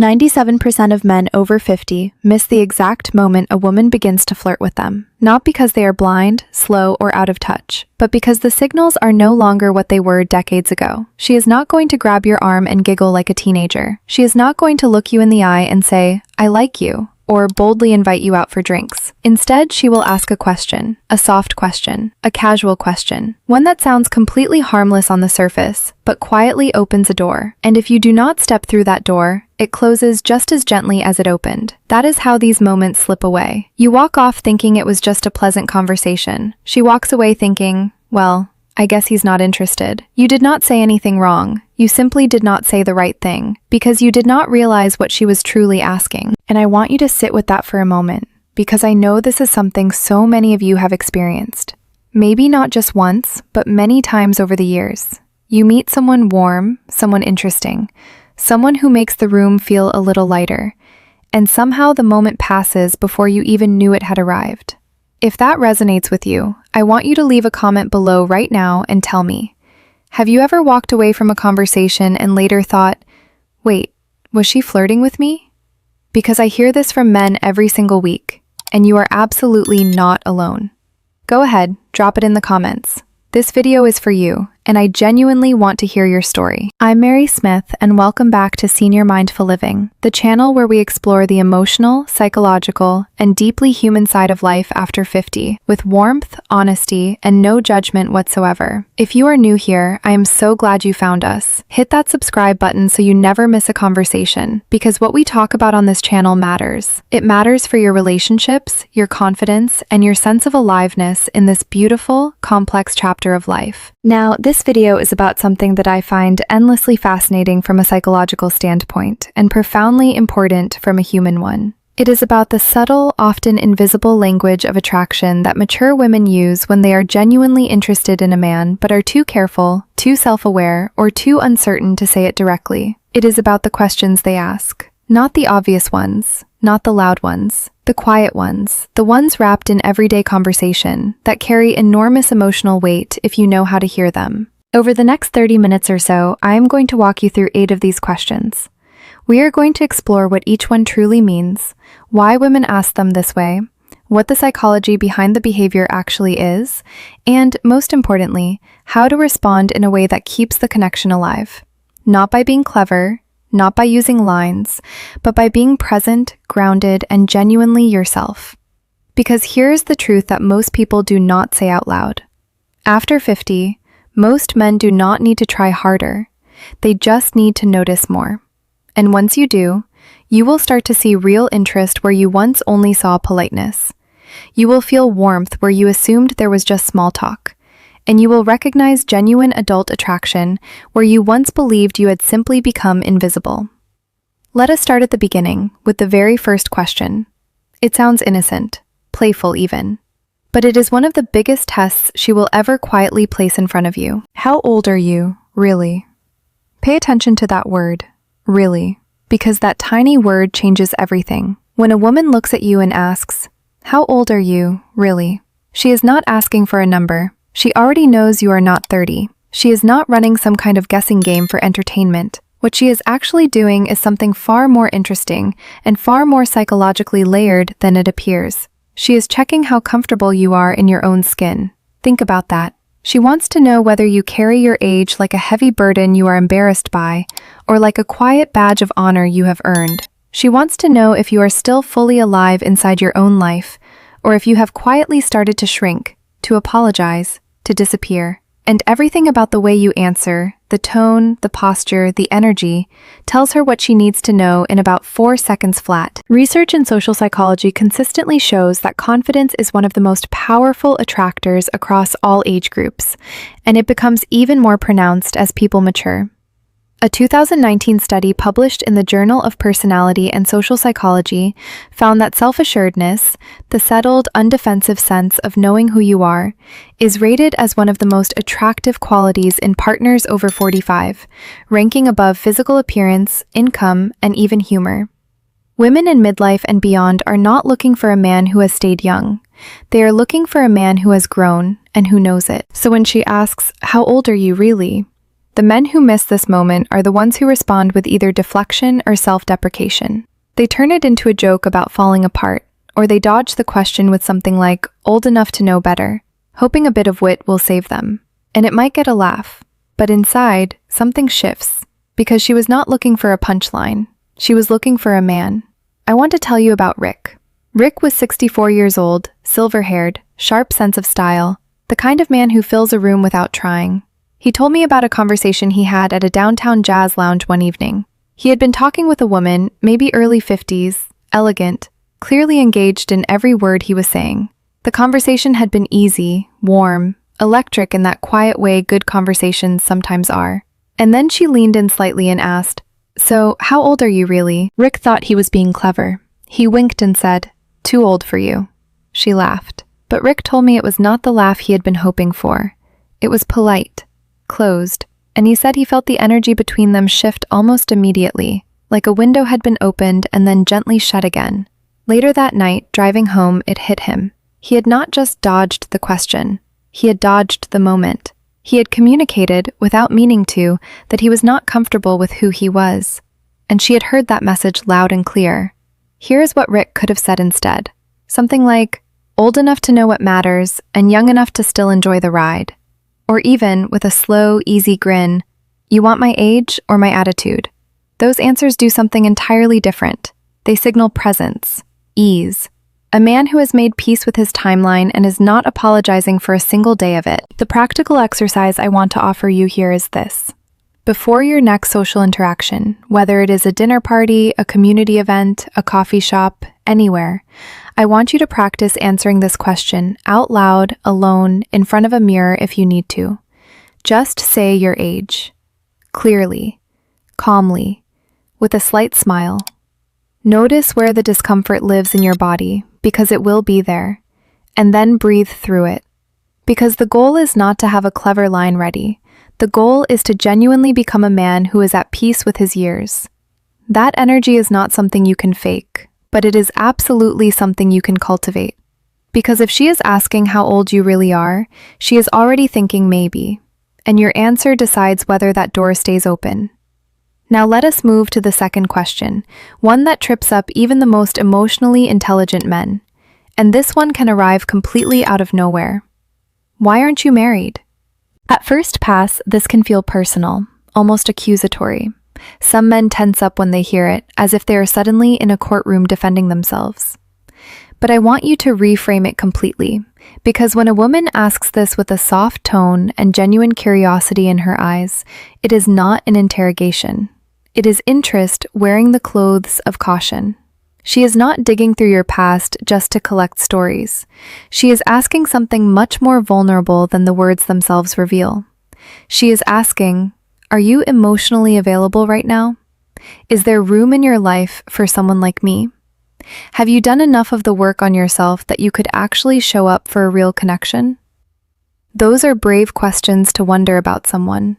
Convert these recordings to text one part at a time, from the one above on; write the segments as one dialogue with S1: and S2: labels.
S1: 97% of men over 50 miss the exact moment a woman begins to flirt with them. Not because they are blind, slow, or out of touch, but because the signals are no longer what they were decades ago. She is not going to grab your arm and giggle like a teenager. She is not going to look you in the eye and say, "I like you," or boldly invite you out for drinks. Instead, she will ask a question, a soft question, a casual question, one that sounds completely harmless on the surface, but quietly opens a door. And if you do not step through that door, it closes just as gently as it opened. That is how these moments slip away. You walk off thinking it was just a pleasant conversation. She walks away thinking, well, I guess he's not interested. You did not say anything wrong. You simply did not say the right thing, because you did not realize what she was truly asking. And I want you to sit with that for a moment, because I know this is something so many of you have experienced. Maybe not just once, but many times over the years. You meet someone warm, someone interesting, someone who makes the room feel a little lighter, and somehow the moment passes before you even knew it had arrived. If that resonates with you, I want you to leave a comment below right now and tell me. Have you ever walked away from a conversation and later thought, wait, was she flirting with me? Because I hear this from men every single week, and you are absolutely not alone. Go ahead, drop it in the comments. This video is for you, and I genuinely want to hear your story. I'm Mary Smith, and welcome back to Senior Mindful Living, the channel where we explore the emotional, psychological, and deeply human side of life after 50, with warmth, honesty, and no judgment whatsoever. If you are new here, I am so glad you found us. Hit that subscribe button so you never miss a conversation, because what we talk about on this channel matters. It matters for your relationships, your confidence, and your sense of aliveness in this beautiful, complex chapter of life. Now, this video is about something that I find endlessly fascinating from a psychological standpoint and profoundly important from a human one. It is about the subtle, often invisible language of attraction that mature women use when they are genuinely interested in a man but are too careful, too self-aware, or too uncertain to say it directly. It is about the questions they ask. Not the obvious ones, not the loud ones, the quiet ones, the ones wrapped in everyday conversation that carry enormous emotional weight if you know how to hear them. Over the next 30 minutes or so, I am going to walk you through 8 of these questions. We are going to explore what each one truly means, why women ask them this way, what the psychology behind the behavior actually is, and, most importantly, how to respond in a way that keeps the connection alive. Not by being clever, not by using lines, but by being present, grounded, and genuinely yourself. Because here's the truth that most people do not say out loud. After 50, most men do not need to try harder. They just need to notice more. And once you do, you will start to see real interest where you once only saw politeness. You will feel warmth where you assumed there was just small talk. And you will recognize genuine adult attraction where you once believed you had simply become invisible. Let us start at the beginning with the very first question. It sounds innocent, playful even. But it is one of the biggest tests she will ever quietly place in front of you. How old are you, really? Pay attention to that word, really, because that tiny word changes everything. When a woman looks at you and asks, "How old are you, really?" she is not asking for a number. She already knows you are not 30. She is not running some kind of guessing game for entertainment. What she is actually doing is something far more interesting and far more psychologically layered than it appears. She is checking how comfortable you are in your own skin. Think about that. She wants to know whether you carry your age like a heavy burden you are embarrassed by, or like a quiet badge of honor you have earned. She wants to know if you are still fully alive inside your own life, or if you have quietly started to shrink, to apologize, to disappear. And everything about the way you answer, the tone, the posture, the energy, tells her what she needs to know in about 4 seconds flat. Research in social psychology consistently shows that confidence is one of the most powerful attractors across all age groups, and it becomes even more pronounced as people mature. A 2019 study published in the Journal of Personality and Social Psychology found that self-assuredness, the settled, undefensive sense of knowing who you are, is rated as one of the most attractive qualities in partners over 45, ranking above physical appearance, income, and even humor. Women in midlife and beyond are not looking for a man who has stayed young. They are looking for a man who has grown and who knows it. So when she asks, "How old are you really?" The men who miss this moment are the ones who respond with either deflection or self-deprecation. They turn it into a joke about falling apart, or they dodge the question with something like, old enough to know better, hoping a bit of wit will save them. And it might get a laugh, but inside, something shifts, because she was not looking for a punchline. She was looking for a man. I want to tell you about Rick. Rick was 64 years old, silver-haired, sharp sense of style, the kind of man who fills a room without trying. He told me about a conversation he had at a downtown jazz lounge one evening. He had been talking with a woman, maybe early 50s, elegant, clearly engaged in every word he was saying. The conversation had been easy, warm, electric in that quiet way good conversations sometimes are. And then she leaned in slightly and asked, "So, how old are you really?" Rick thought he was being clever. He winked and said, "Too old for you." She laughed. But Rick told me it was not the laugh he had been hoping for. It was polite, closed, and he said he felt the energy between them shift almost immediately, like a window had been opened and then gently shut again. Later that night, driving home, it hit him. He had not just dodged the question. He had dodged the moment. He had communicated, without meaning to, that he was not comfortable with who he was. And she had heard that message loud and clear. Here is what Rick could have said instead. Something like, old enough to know what matters and young enough to still enjoy the ride. Or even, with a slow, easy grin, you want my age or my attitude? Those answers do something entirely different. They signal presence, ease. A man who has made peace with his timeline and is not apologizing for a single day of it. The practical exercise I want to offer you here is this. Before your next social interaction, whether it is a dinner party, a community event, a coffee shop, anywhere, I want you to practice answering this question out loud, alone, in front of a mirror if you need to. Just say your age. Clearly, calmly, with a slight smile. Notice where the discomfort lives in your body, because it will be there, and then breathe through it. Because the goal is not to have a clever line ready. The goal is to genuinely become a man who is at peace with his years. That energy is not something you can fake, but it is absolutely something you can cultivate. Because if she is asking how old you really are, she is already thinking maybe, and your answer decides whether that door stays open. Now let us move to the second question, one that trips up even the most emotionally intelligent men. And this one can arrive completely out of nowhere. Why aren't you married? At first pass, this can feel personal, almost accusatory. Some men tense up when they hear it, as if they are suddenly in a courtroom defending themselves. But I want you to reframe it completely, because when a woman asks this with a soft tone and genuine curiosity in her eyes, it is not an interrogation. It is interest wearing the clothes of caution. She is not digging through your past just to collect stories. She is asking something much more vulnerable than the words themselves reveal. She is asking, are you emotionally available right now? Is there room in your life for someone like me? Have you done enough of the work on yourself that you could actually show up for a real connection? Those are brave questions to wonder about someone.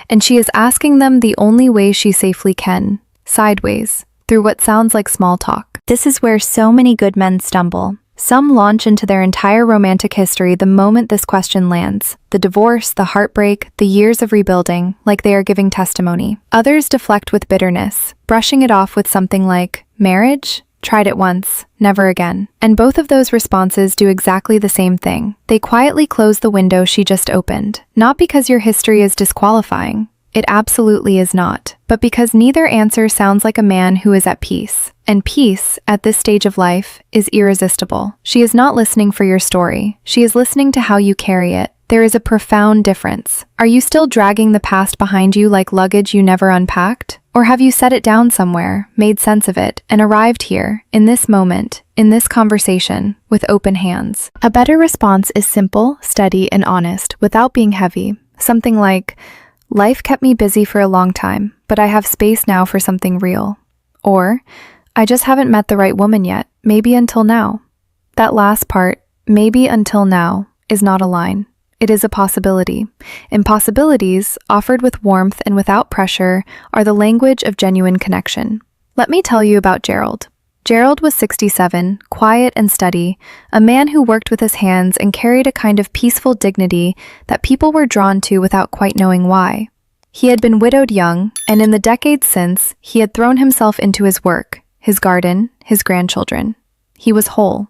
S1: And she is asking them the only way she safely can, sideways, through what sounds like small talk. This is where so many good men stumble. Some launch into their entire romantic history the moment this question lands. The divorce, the heartbreak, the years of rebuilding, like they are giving testimony. Others deflect with bitterness, brushing it off with something like, marriage? Tried it once, never again. And both of those responses do exactly the same thing. They quietly close the window she just opened. Not because your history is disqualifying. It absolutely is not. But because neither answer sounds like a man who is at peace. And peace, at this stage of life, is irresistible. She is not listening for your story. She is listening to how you carry it. There is a profound difference. Are you still dragging the past behind you like luggage you never unpacked? Or have you set it down somewhere, made sense of it, and arrived here, in this moment, in this conversation, with open hands? A better response is simple, steady, and honest, without being heavy. Something like, life kept me busy for a long time, but I have space now for something real. Or, I just haven't met the right woman yet, maybe until now. That last part, maybe until now, is not a line. It is a possibility. Impossibilities, offered with warmth and without pressure, are the language of genuine connection. Let me tell you about Gerald. Gerald was 67, quiet and steady, a man who worked with his hands and carried a kind of peaceful dignity that people were drawn to without quite knowing why. He had been widowed young, and in the decades since, he had thrown himself into his work, his garden, his grandchildren. He was whole.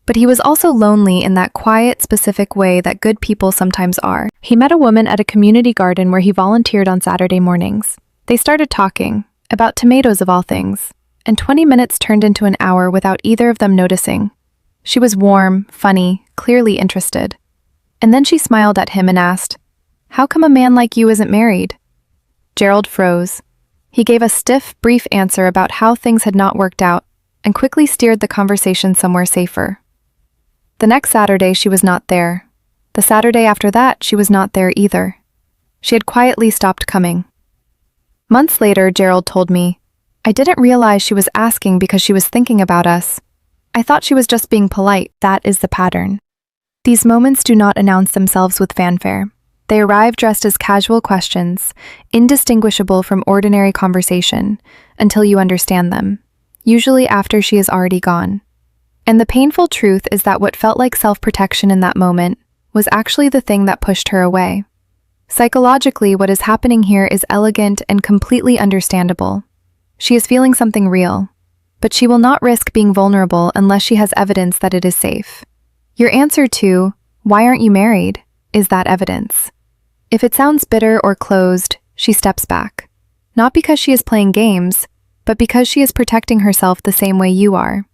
S1: But he was also lonely in that quiet, specific way that good people sometimes are. He met a woman at a community garden where he volunteered on Saturday mornings. They started talking, about tomatoes of all things, and 20 minutes turned into an hour without either of them noticing. She was warm, funny, clearly interested. And then she smiled at him and asked, "How come a man like you isn't married?" Gerald froze. He gave a stiff, brief answer about how things had not worked out, and quickly steered the conversation somewhere safer. The next Saturday, she was not there. The Saturday after that, she was not there either. She had quietly stopped coming. Months later, Gerald told me, "I didn't realize she was asking because she was thinking about us. I thought she was just being polite." That is the pattern. These moments do not announce themselves with fanfare. They arrive dressed as casual questions, indistinguishable from ordinary conversation, until you understand them, usually after she is already gone. And the painful truth is that what felt like self-protection in that moment was actually the thing that pushed her away. Psychologically, what is happening here is elegant and completely understandable. She is feeling something real, but she will not risk being vulnerable unless she has evidence that it is safe. Your answer to, "Why aren't you married?" is that evidence. If it sounds bitter or closed, she steps back. Not because she is playing games, but because she is protecting herself the same way you are.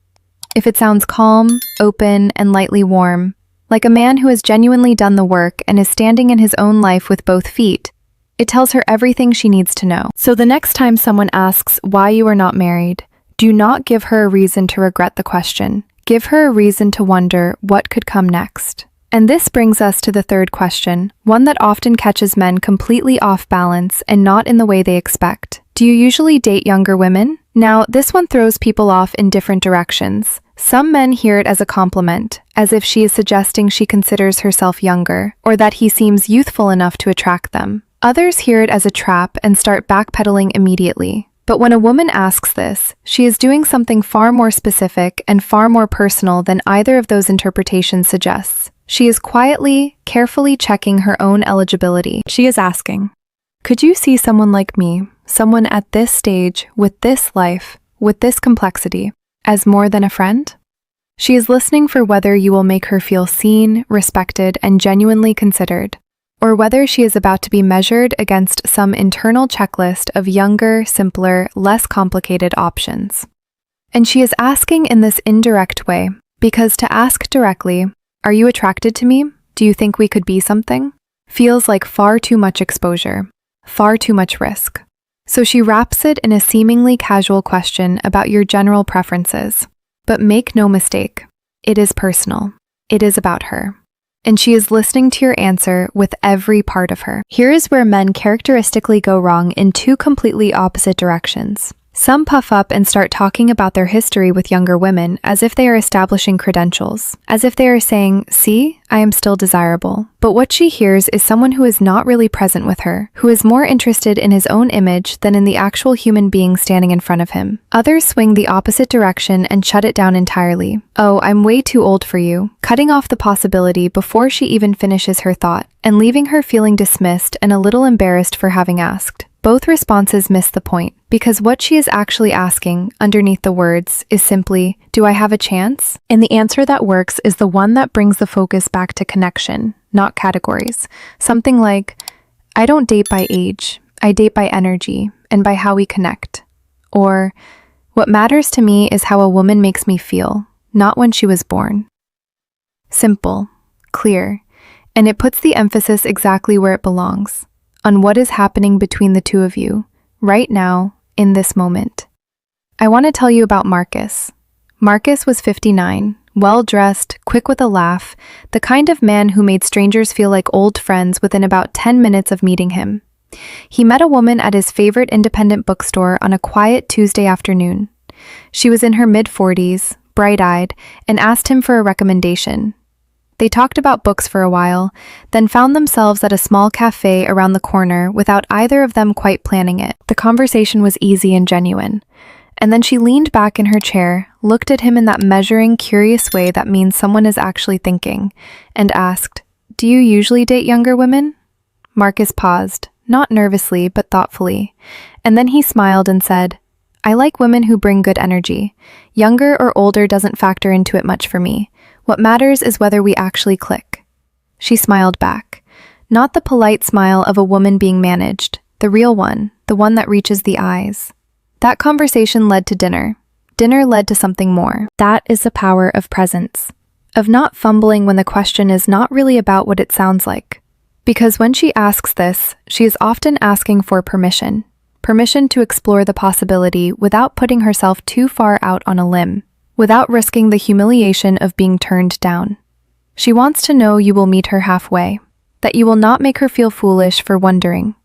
S1: If it sounds calm, open, and lightly warm, like a man who has genuinely done the work and is standing in his own life with both feet, it tells her everything she needs to know. So the next time someone asks why you are not married, do not give her a reason to regret the question. Give her a reason to wonder what could come next. And this brings us to the third question, one that often catches men completely off balance and not in the way they expect. Do you usually date younger women? Now, this one throws people off in different directions. Some men hear it as a compliment, as if she is suggesting she considers herself younger, or that he seems youthful enough to attract them. Others hear it as a trap and start backpedaling immediately. But when a woman asks this, she is doing something far more specific and far more personal than either of those interpretations suggests. She is quietly, carefully checking her own eligibility. She is asking, "Could you see someone like me, someone at this stage, with this life, with this complexity, as more than a friend?" She is listening for whether you will make her feel seen, respected, and genuinely considered, or whether she is about to be measured against some internal checklist of younger, simpler, less complicated options. And she is asking in this indirect way, because to ask directly, "Are you attracted to me? Do you think we could be something?" feels like far too much exposure, far too much risk. So she wraps it in a seemingly casual question about your general preferences. But make no mistake, it is personal. It is about her. And she is listening to your answer with every part of her. Here is where men characteristically go wrong in two completely opposite directions. Some puff up and start talking about their history with younger women as if they are establishing credentials, as if they are saying, "See, I am still desirable." But what she hears is someone who is not really present with her, who is more interested in his own image than in the actual human being standing in front of him. Others swing the opposite direction and shut it down entirely. "Oh, I'm way too old for you," cutting off the possibility before she even finishes her thought, and leaving her feeling dismissed and a little embarrassed for having asked. Both responses miss the point, because what she is actually asking, underneath the words, is simply, "Do I have a chance?" And the answer that works is the one that brings the focus back to connection, not categories. Something like, "I don't date by age, I date by energy, and by how we connect." Or, "What matters to me is how a woman makes me feel, not when she was born." Simple, clear, and it puts the emphasis exactly where it belongs. On what is happening between the two of you, right now, in this moment. I want to tell you about Marcus. Marcus was 59, well-dressed, quick with a laugh, the kind of man who made strangers feel like old friends within about 10 minutes of meeting him. He met a woman at his favorite independent bookstore on a quiet Tuesday afternoon. She was in her mid-40s, bright-eyed, and asked him for a recommendation. They talked about books for a while, then found themselves at a small cafe around the corner without either of them quite planning it. The conversation was easy and genuine. And then she leaned back in her chair, looked at him in that measuring, curious way that means someone is actually thinking, and asked, "Do you usually date younger women?" Marcus paused, not nervously but thoughtfully. And then he smiled and said, "I like women who bring good energy. Younger or older doesn't factor into it much for me. What matters is whether we actually click." She smiled back. Not the polite smile of a woman being managed, the real one, the one that reaches the eyes. That conversation led to dinner. Dinner led to something more. That is the power of presence. Of not fumbling when the question is not really about what it sounds like. Because when she asks this, she is often asking for permission. Permission to explore the possibility without putting herself too far out on a limb, without risking the humiliation of being turned down. She wants to know you will meet her halfway, that you will not make her feel foolish for wondering.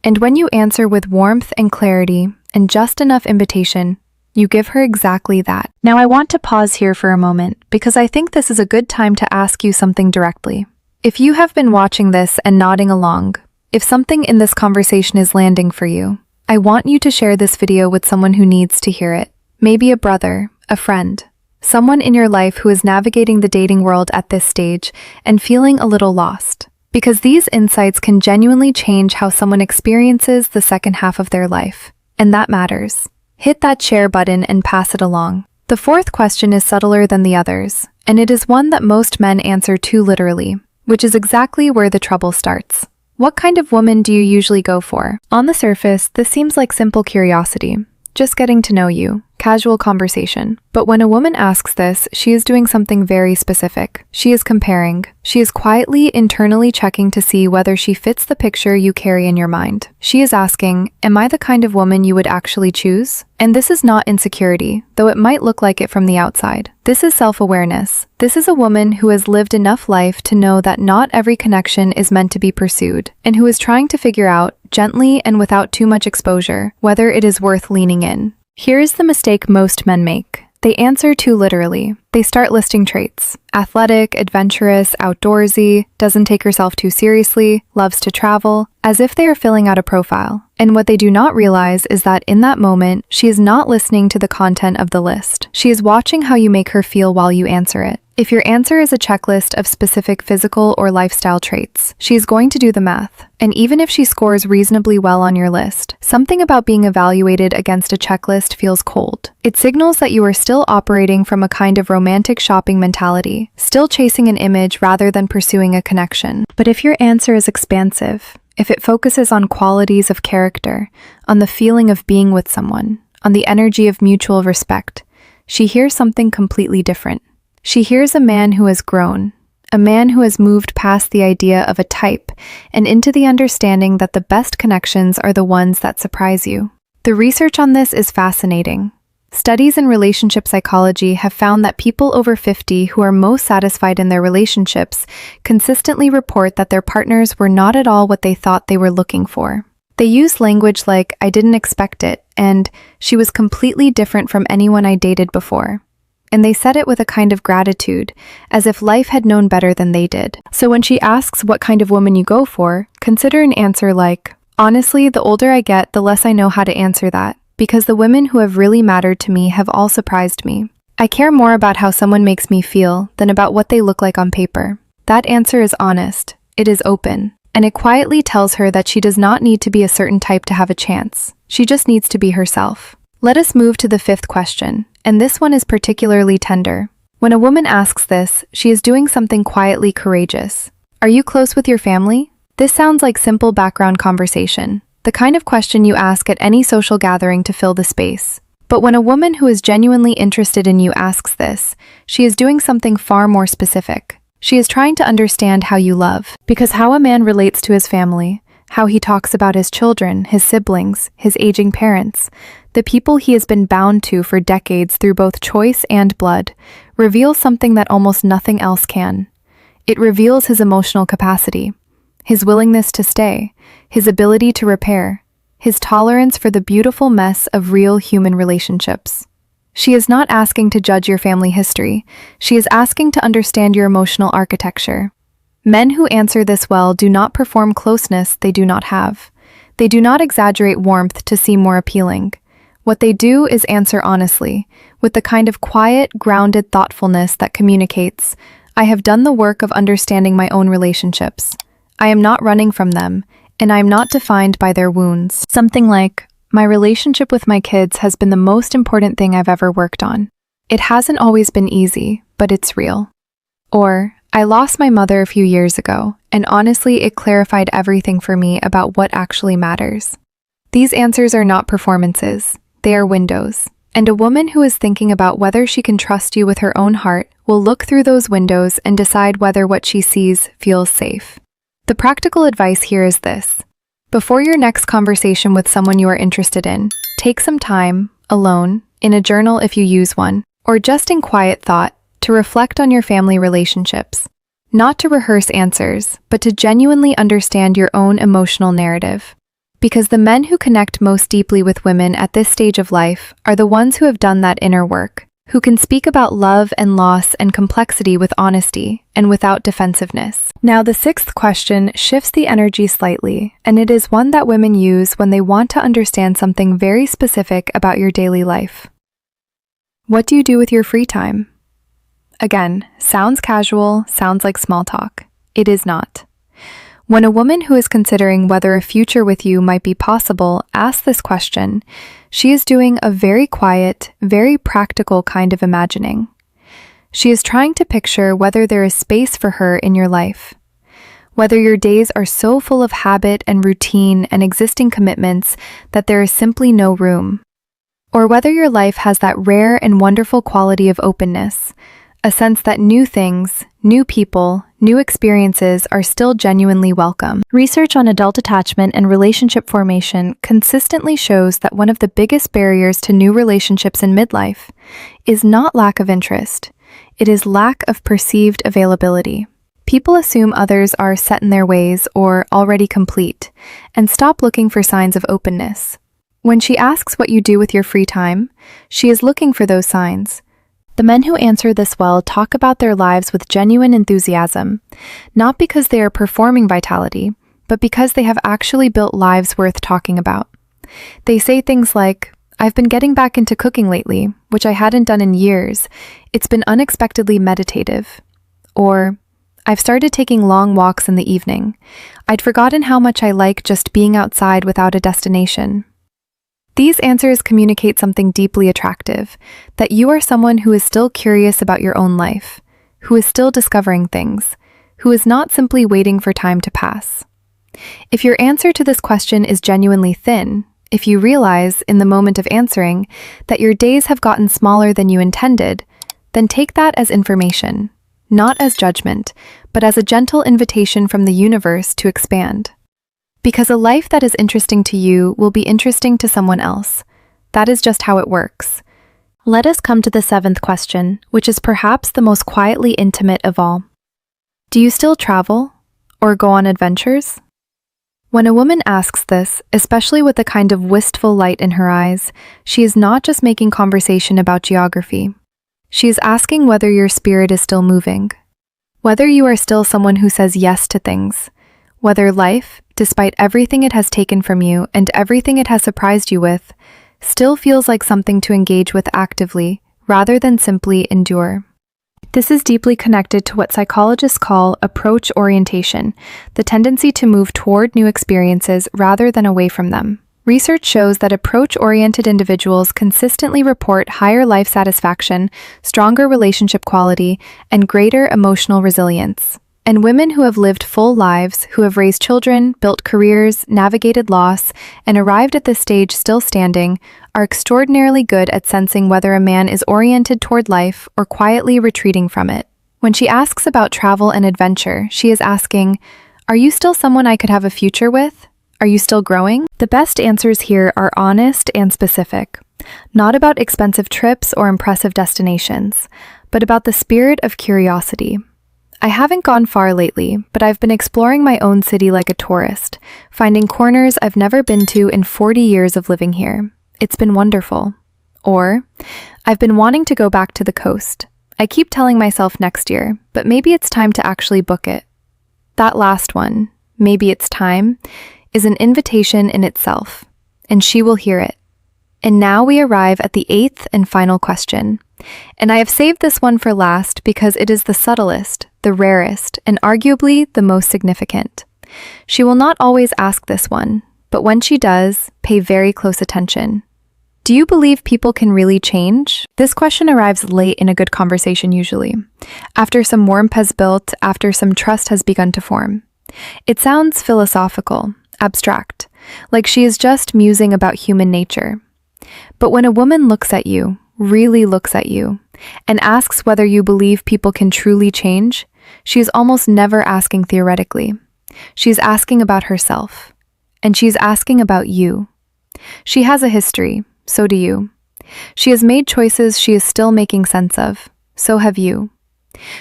S1: And when you answer with warmth and clarity and just enough invitation, you give her exactly that. Now I want to pause here for a moment because I think this is a good time to ask you something directly. If you have been watching this and nodding along, if something in this conversation is landing for you, I want you to share this video with someone who needs to hear it. Maybe a brother, a friend, someone in your life who is navigating the dating world at this stage and feeling a little lost. Because these insights can genuinely change how someone experiences the second half of their life. And that matters. Hit that share button and pass it along. The fourth question is subtler than the others, and it is one that most men answer too literally, which is exactly where the trouble starts. What kind of woman do you usually go for? On the surface, this seems like simple curiosity, just getting to know you, casual conversation. But when a woman asks this, she is doing something very specific. She is comparing. She is quietly, internally checking to see whether she fits the picture you carry in your mind. She is asking, am I the kind of woman you would actually choose? And this is not insecurity, though it might look like it from the outside. This is self-awareness. This is a woman who has lived enough life to know that not every connection is meant to be pursued, and who is trying to figure out, gently and without too much exposure, whether it is worth leaning in. Here's the mistake most men make. They answer too literally. They start listing traits. Athletic, adventurous, outdoorsy, doesn't take herself too seriously, loves to travel, as if they are filling out a profile. And what they do not realize is that in that moment, she is not listening to the content of the list. She is watching how you make her feel while you answer it. If your answer is a checklist of specific physical or lifestyle traits, she is going to do the math. And even if she scores reasonably well on your list, something about being evaluated against a checklist feels cold. It signals that you are still operating from a kind of romantic shopping mentality, still chasing an image rather than pursuing a connection. But if your answer is expansive, if it focuses on qualities of character, on the feeling of being with someone, on the energy of mutual respect, she hears something completely different. She hears a man who has grown, a man who has moved past the idea of a type and into the understanding that the best connections are the ones that surprise you. The research on this is fascinating. Studies in relationship psychology have found that people over 50 who are most satisfied in their relationships consistently report that their partners were not at all what they thought they were looking for. They use language like, "I didn't expect it," and "she was completely different from anyone I dated before." And they said it with a kind of gratitude, as if life had known better than they did. So when she asks what kind of woman you go for, consider an answer like, "Honestly, the older I get, the less I know how to answer that, because the women who have really mattered to me have all surprised me. I care more about how someone makes me feel than about what they look like on paper." That answer is honest, it is open, and it quietly tells her that she does not need to be a certain type to have a chance. She just needs to be herself. Let us move to the fifth question, and this one is particularly tender. When a woman asks this, she is doing something quietly courageous. Are you close with your family? This sounds like simple background conversation, the kind of question you ask at any social gathering to fill the space. But when a woman who is genuinely interested in you asks this, she is doing something far more specific. She is trying to understand how you love, because how a man relates to his family, how he talks about his children, his siblings, his aging parents, the people he has been bound to for decades through both choice and blood, reveals something that almost nothing else can. It reveals his emotional capacity, his willingness to stay, his ability to repair, his tolerance for the beautiful mess of real human relationships. She is not asking to judge your family history. She is asking to understand your emotional architecture. Men who answer this well do not perform closeness they do not have. They do not exaggerate warmth to seem more appealing. What they do is answer honestly, with the kind of quiet, grounded thoughtfulness that communicates, "I have done the work of understanding my own relationships. I am not running from them, and I'm not defined by their wounds. Something like, my relationship with my kids has been the most important thing I've ever worked on. It hasn't always been easy, but it's real. Or, I lost my mother a few years ago, and honestly, it clarified everything for me about what actually matters. These answers are not performances, they are windows. And a woman who is thinking about whether she can trust you with her own heart will look through those windows and decide whether what she sees feels safe. The practical advice here is this. Before your next conversation with someone you are interested in, take some time, alone, in a journal if you use one, or just in quiet thought, to reflect on your family relationships. Not to rehearse answers, but to genuinely understand your own emotional narrative. Because the men who connect most deeply with women at this stage of life are the ones who have done that inner work, who can speak about love and loss and complexity with honesty and without defensiveness. Now, the sixth question shifts the energy slightly, and it is one that women use when they want to understand something very specific about your daily life. What do you do with your free time? Again, sounds casual, sounds like small talk. It is not. When a woman who is considering whether a future with you might be possible asks this question, she is doing a very quiet, very practical kind of imagining. She is trying to picture whether there is space for her in your life. Whether your days are so full of habit and routine and existing commitments that there is simply no room. Or whether your life has that rare and wonderful quality of openness, a sense that new things, new people, new experiences are still genuinely welcome. Research on adult attachment and relationship formation consistently shows that one of the biggest barriers to new relationships in midlife is not lack of interest, it is lack of perceived availability. People assume others are set in their ways or already complete, and stop looking for signs of openness. When she asks what you do with your free time, she is looking for those signs. The men who answer this well talk about their lives with genuine enthusiasm, not because they are performing vitality, but because they have actually built lives worth talking about. They say things like, I've been getting back into cooking lately, which I hadn't done in years. It's been unexpectedly meditative. Or, I've started taking long walks in the evening. I'd forgotten how much I like just being outside without a destination. These answers communicate something deeply attractive, that you are someone who is still curious about your own life, who is still discovering things, who is not simply waiting for time to pass. If your answer to this question is genuinely thin, if you realize, in the moment of answering, that your days have gotten smaller than you intended, then take that as information, not as judgment, but as a gentle invitation from the universe to expand. Because a life that is interesting to you will be interesting to someone else. That is just how it works. Let us come to the seventh question, which is perhaps the most quietly intimate of all. Do you still travel or go on adventures? When a woman asks this, especially with the kind of wistful light in her eyes, she is not just making conversation about geography. She is asking whether your spirit is still moving, whether you are still someone who says yes to things, whether life, despite everything it has taken from you and everything it has surprised you with, still feels like something to engage with actively, rather than simply endure. This is deeply connected to what psychologists call approach orientation, the tendency to move toward new experiences rather than away from them. Research shows that approach-oriented individuals consistently report higher life satisfaction, stronger relationship quality, and greater emotional resilience. And women who have lived full lives, who have raised children, built careers, navigated loss, and arrived at this stage still standing, are extraordinarily good at sensing whether a man is oriented toward life or quietly retreating from it. When she asks about travel and adventure, she is asking, are you still someone I could have a future with? Are you still growing? The best answers here are honest and specific, not about expensive trips or impressive destinations, but about the spirit of curiosity. I haven't gone far lately, but I've been exploring my own city like a tourist, finding corners I've never been to in 40 years of living here. It's been wonderful. Or, I've been wanting to go back to the coast. I keep telling myself next year, but maybe it's time to actually book it. That last one, maybe it's time, is an invitation in itself, and she will hear it. And now we arrive at the eighth and final question. And I have saved this one for last because it is the subtlest, the rarest, and arguably the most significant. She will not always ask this one, but when she does, pay very close attention. Do you believe people can really change? This question arrives late in a good conversation usually, after some warmth has built, after some trust has begun to form. It sounds philosophical, abstract, like she is just musing about human nature. But when a woman looks at you, really looks at you, and asks whether you believe people can truly change, she is almost never asking theoretically. She's asking about herself, and she's asking about you. She has a history, so do you. She has made choices she is still making sense of, so have you.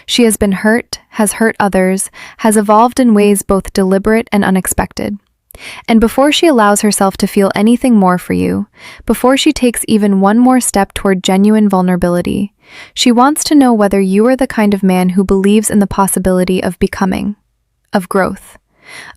S1: She has been hurt, has hurt others, has evolved in ways both deliberate and unexpected. And before she allows herself to feel anything more for you, before she takes even one more step toward genuine vulnerability, she wants to know whether you are the kind of man who believes in the possibility of becoming, of growth,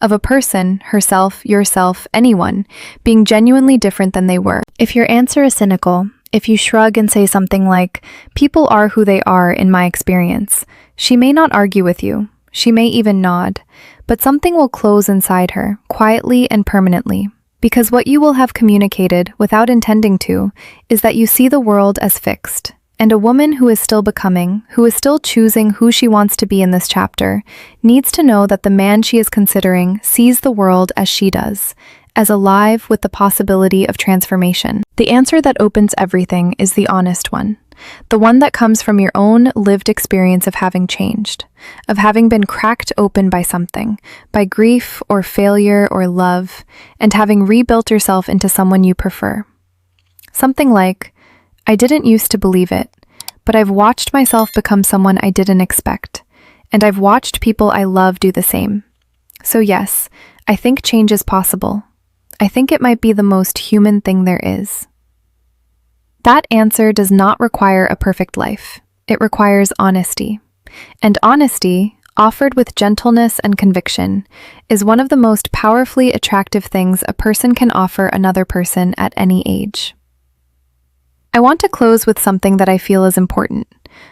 S1: of a person, herself, yourself, anyone, being genuinely different than they were. If your answer is cynical, if you shrug and say something like, "People are who they are in my experience," she may not argue with you. She may even nod, but something will close inside her, quietly and permanently. Because what you will have communicated, without intending to, is that you see the world as fixed. And a woman who is still becoming, who is still choosing who she wants to be in this chapter, needs to know that the man she is considering sees the world as she does, as alive with the possibility of transformation. The answer that opens everything is the honest one. The one that comes from your own lived experience of having changed, of having been cracked open by something, by grief or failure or love, and having rebuilt yourself into someone you prefer. Something like, "I didn't used to believe it, but I've watched myself become someone I didn't expect, and I've watched people I love do the same. So yes, I think change is possible. I think it might be the most human thing there is." That answer does not require a perfect life. It requires honesty. And honesty, offered with gentleness and conviction, is one of the most powerfully attractive things a person can offer another person at any age. I want to close with something that I feel is important,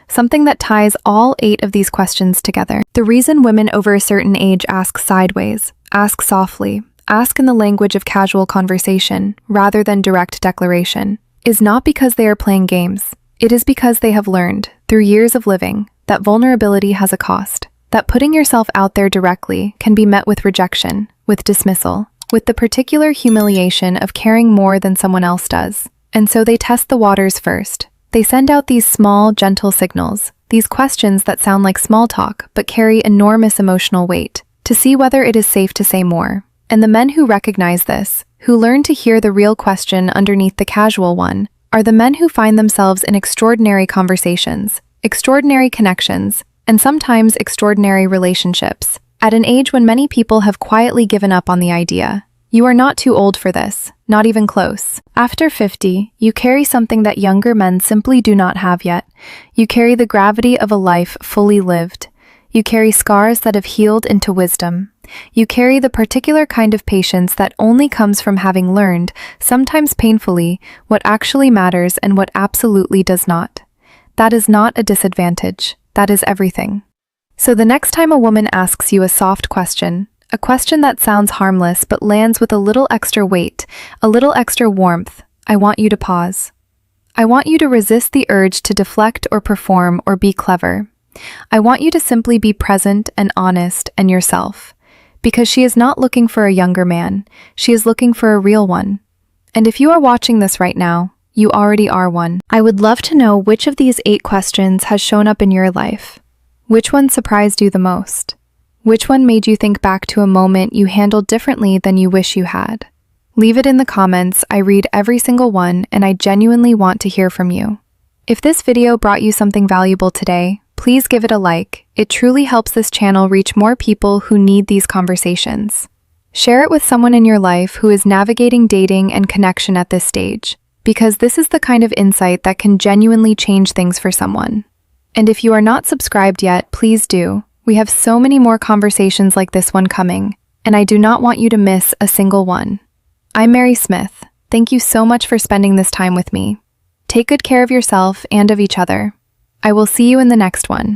S1: something that ties all 8 of these questions together. The reason women over a certain age ask sideways, ask softly, ask in the language of casual conversation rather than direct declaration, is not because they are playing games. It is because they have learned, through years of living, that vulnerability has a cost, that putting yourself out there directly can be met with rejection, with dismissal, with the particular humiliation of caring more than someone else does. And so they test the waters first. They send out these small, gentle signals, these questions that sound like small talk but carry enormous emotional weight, to see whether it is safe to say more. And the men who recognize this, who learn to hear the real question underneath the casual one, are the men who find themselves in extraordinary conversations, extraordinary connections, and sometimes extraordinary relationships, at an age when many people have quietly given up on the idea. You are not too old for this, not even close. After 50, you carry something that younger men simply do not have yet. You carry the gravity of a life fully lived. You carry scars that have healed into wisdom. You carry the particular kind of patience that only comes from having learned, sometimes painfully, what actually matters and what absolutely does not. That is not a disadvantage. That is everything. So the next time a woman asks you a soft question, a question that sounds harmless but lands with a little extra weight, a little extra warmth, I want you to pause. I want you to resist the urge to deflect or perform or be clever. I want you to simply be present and honest and yourself. Because she is not looking for a younger man, she is looking for a real one. And if you are watching this right now, you already are one. I would love to know which of these 8 questions has shown up in your life. Which one surprised you the most? Which one made you think back to a moment you handled differently than you wish you had? Leave it in the comments. I read every single one, and I genuinely want to hear from you. If this video brought you something valuable today, please give it a like. It truly helps this channel reach more people who need these conversations. Share it with someone in your life who is navigating dating and connection at this stage, because this is the kind of insight that can genuinely change things for someone. And if you are not subscribed yet, please do. We have so many more conversations like this one coming, and I do not want you to miss a single one. I'm Mary Smith. Thank you so much for spending this time with me. Take good care of yourself and of each other. I will see you in the next one.